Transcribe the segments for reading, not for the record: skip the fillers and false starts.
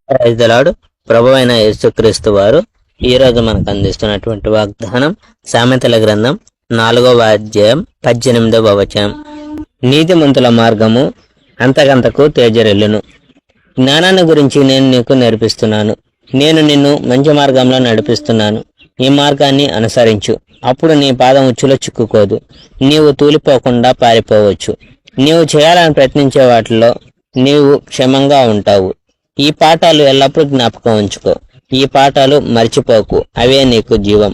Praise the lord. ప్రభువైన యేసుక్రీస్తు వారు ఈ రోజు మనకు అందిస్తున్నటువంటి వాగ్దానం సామెతల గ్రంథం 4వ అధ్యాయం 18వ వచనం. నీతిమంతుల మార్గము అంతకంతకు తేజరెల్లును. జ్ఞానాన్ని గురించి నేను నీకు నేర్పిస్తున్నాను. నేను నిన్ను మంచి మార్గంలో నడిపిస్తున్నాను. ఈ మార్గాన్ని అనుసరించు. అప్పుడు నీ పాదం ఉచ్చులో చిక్కుకోదు. నీవు తూలిపోకుండా పారిపోవచ్చు. నీవు చేయాలని ప్రయత్నించే వాటిలో నీవు క్షేమంగా ఉంటావు. ఈ పాఠాలు ఎల్లప్పుడూ జ్ఞాపకం ఉంచుకో. ఈ పాఠాలు మర్చిపోకు. అవే నీకు జీవం.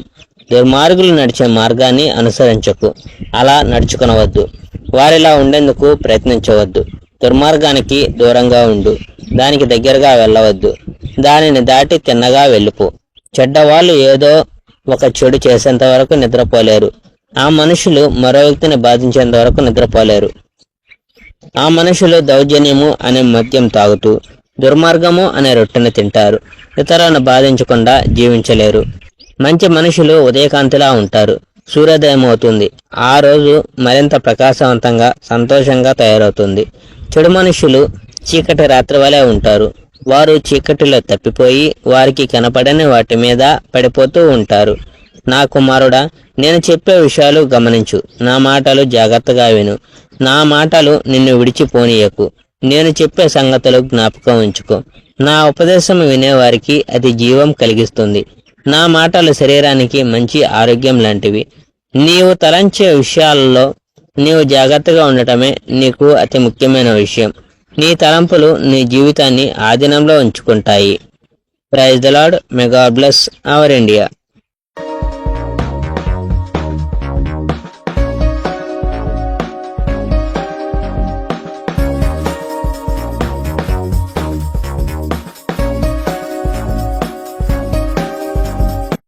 దుర్మార్గులు నడిచే మార్గాన్ని అనుసరించకు. అలా నడుచుకునవద్దు. వారిలా ఉండేందుకు ప్రయత్నించవద్దు. దుర్మార్గానికి దూరంగా ఉండు. దానికి దగ్గరగా వెళ్ళవద్దు. దానిని దాటి తిన్నగా వెళ్ళిపో. చెడ్డవాళ్ళు ఏదో ఒక చెడు చేసేంత వరకు నిద్రపోలేరు. ఆ మనుషులు మరో వ్యక్తిని బాధించేంత వరకు నిద్రపోలేరు. ఆ మనుషులు దౌర్జన్యము అనే మద్యం తాగుతూ దుర్మార్గము అనే రొట్టెను తింటారు. ఇతరులను బాధించకుండా జీవించలేరు. మంచి మనుషులు ఉదయకాంతిలా ఉంటారు. సూర్యోదయం అవుతుంది. ఆ రోజు మరింత ప్రకాశవంతంగా సంతోషంగా తయారవుతుంది. చెడు మనుషులు చీకటి రాత్రి వలె ఉంటారు. వారు చీకటిలో తప్పిపోయి వారికి కనపడని వాటి మీద పడిపోతూ ఉంటారు. నా కుమారుడా, నేను చెప్పే విషయాలు గమనించు. నా మాటలు జాగ్రత్తగా విను. నా మాటలు నిన్ను విడిచిపోనీయకు. నేను చెప్పే సంగతులు జ్ఞాపకం ఉంచుకో. నా ఉపదేశం వినేవారికి అది జీవం కలిగిస్తుంది. నా మాటలు శరీరానికి మంచి ఆరోగ్యం లాంటివి. నీవు తలంచే విషయాలలో నీవు జాగ్రత్తగా ఉండటమే నీకు అతి ముఖ్యమైన విషయం. నీ తలంపులు నీ జీవితాన్ని ఆధీనంలో ఉంచుకుంటాయి. Praise the Lord. May God bless our India.